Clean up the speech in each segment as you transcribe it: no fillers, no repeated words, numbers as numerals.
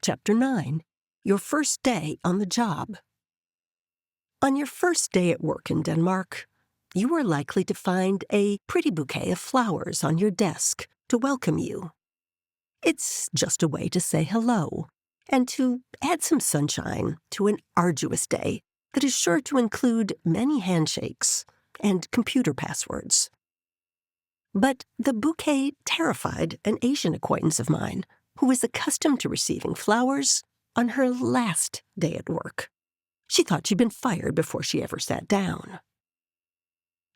Chapter 9. Your First Day on the Job. On your first day at work in Denmark, you are likely to find a pretty bouquet of flowers on your desk to welcome you. It's just a way to say hello and to add some sunshine to an arduous day that is sure to include many handshakes and computer passwords. But the bouquet terrified an Asian acquaintance of mine who was accustomed to receiving flowers on her last day at work. She thought she'd been fired before she ever sat down.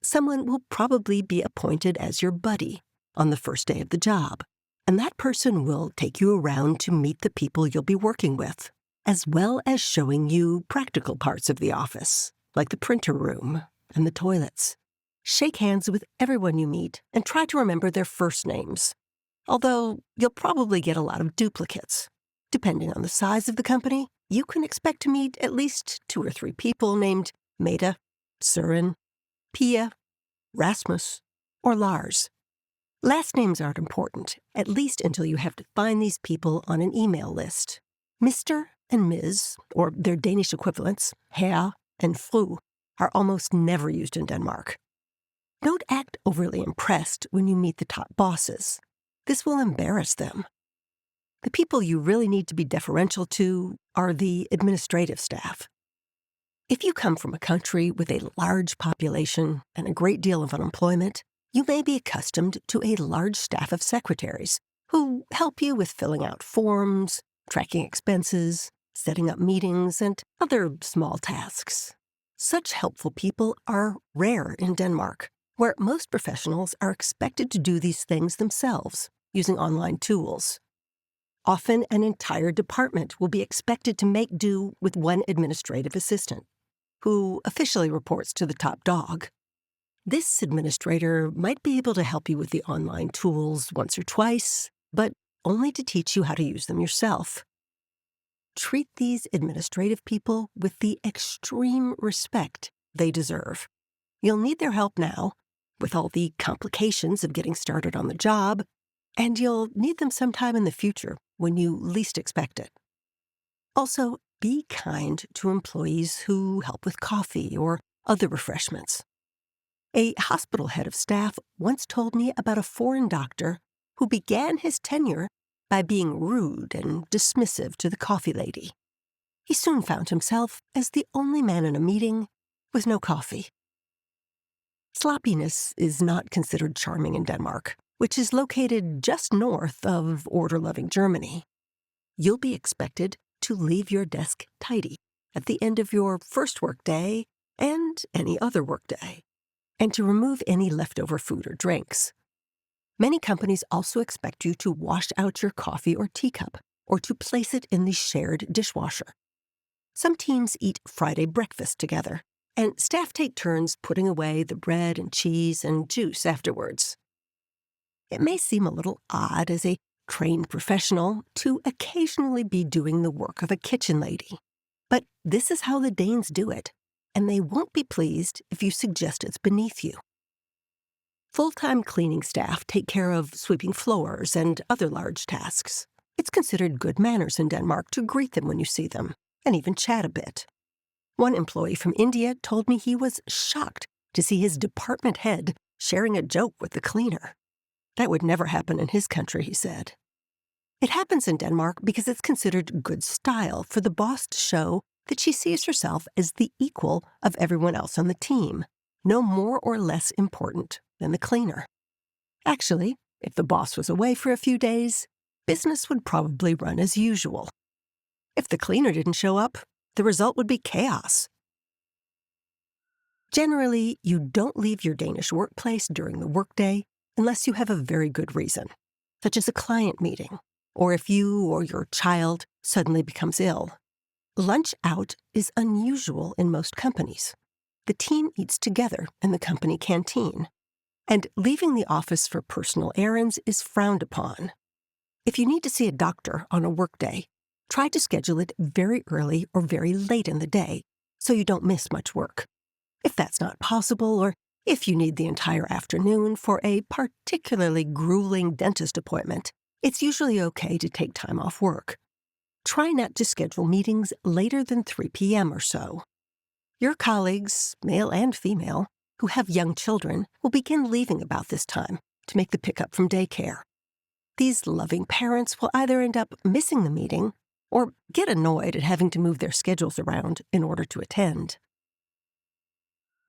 Someone will probably be appointed as your buddy on the first day of the job, and that person will take you around to meet the people you'll be working with, as well as showing you practical parts of the office, like the printer room and the toilets. Shake hands with everyone you meet and try to remember their first names, although you'll probably get a lot of duplicates. Depending on the size of the company, you can expect to meet at least 2 or 3 people named Meta, Søren, Pia, Rasmus, or Lars. Last names aren't important, at least until you have to find these people on an email list. Mr. and Ms., or their Danish equivalents, Herr and Fru, are almost never used in Denmark. Don't act overly impressed when you meet the top bosses. This will embarrass them. The people you really need to be deferential to are the administrative staff. If you come from a country with a large population and a great deal of unemployment, you may be accustomed to a large staff of secretaries who help you with filling out forms, tracking expenses, setting up meetings, and other small tasks. Such helpful people are rare in Denmark, where most professionals are expected to do these things themselves using online tools. Often an entire department will be expected to make do with one administrative assistant, who officially reports to the top dog. This administrator might be able to help you with the online tools once or twice, but only to teach you how to use them yourself. Treat these administrative people with the extreme respect they deserve. You'll need their help now, with all the complications of getting started on the job, and you'll need them sometime in the future when you least expect it. Also, be kind to employees who help with coffee or other refreshments. A hospital head of staff once told me about a foreign doctor who began his tenure by being rude and dismissive to the coffee lady. He soon found himself as the only man in a meeting with no coffee. Sloppiness is not considered charming in Denmark, which is located just north of order-loving Germany. You'll be expected to leave your desk tidy at the end of your first workday and any other workday, and to remove any leftover food or drinks. Many companies also expect you to wash out your coffee or teacup, or to place it in the shared dishwasher. Some teams eat Friday breakfast together, and staff take turns putting away the bread and cheese and juice afterwards. It may seem a little odd as a trained professional to occasionally be doing the work of a kitchen lady, but this is how the Danes do it, and they won't be pleased if you suggest it's beneath you. Full-time cleaning staff take care of sweeping floors and other large tasks. It's considered good manners in Denmark to greet them when you see them, and even chat a bit. One employee from India told me he was shocked to see his department head sharing a joke with the cleaner. That would never happen in his country, he said. It happens in Denmark because it's considered good style for the boss to show that she sees herself as the equal of everyone else on the team, no more or less important than the cleaner. Actually, if the boss was away for a few days, business would probably run as usual. If the cleaner didn't show up, the result would be chaos. Generally, you don't leave your Danish workplace during the workday unless you have a very good reason, such as a client meeting, or if you or your child suddenly becomes ill. Lunch out is unusual in most companies. The team eats together in the company canteen, and leaving the office for personal errands is frowned upon. If you need to see a doctor on a workday, try to schedule it very early or very late in the day so you don't miss much work. If that's not possible, or if you need the entire afternoon for a particularly grueling dentist appointment, it's usually okay to take time off work. try not to schedule meetings later than 3 p.m. or so. Your colleagues, male and female, who have young children will begin leaving about this time to make the pickup from daycare. These loving parents will either end up missing the meeting or get annoyed at having to move their schedules around in order to attend.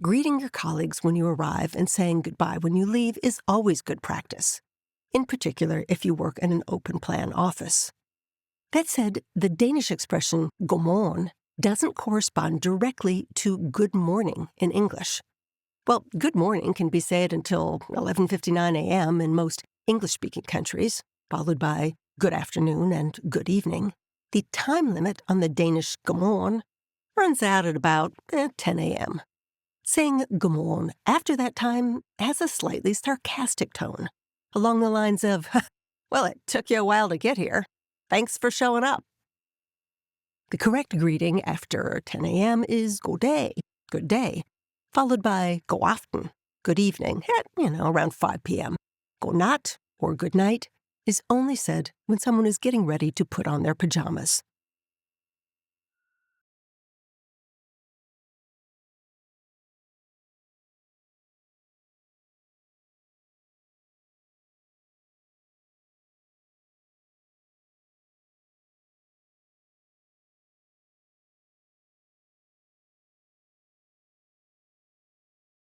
Greeting your colleagues when you arrive and saying goodbye when you leave is always good practice, in particular if you work in an open-plan office. That said, the Danish expression godmorgen doesn't correspond directly to good morning in English. Well, good morning can be said until 11:59 a.m. in most English-speaking countries, followed by good afternoon and good evening. The time limit on the Danish godmorgen runs out at about 10 a.m. Saying godmorgen after that time has a slightly sarcastic tone, along the lines of, well, it took you a while to get here. Thanks for showing up. The correct greeting after 10 a.m. is god dag, good day, followed by god aften, good evening, at, around 5 p.m. God nat, or good night, is only said when someone is getting ready to put on their pajamas.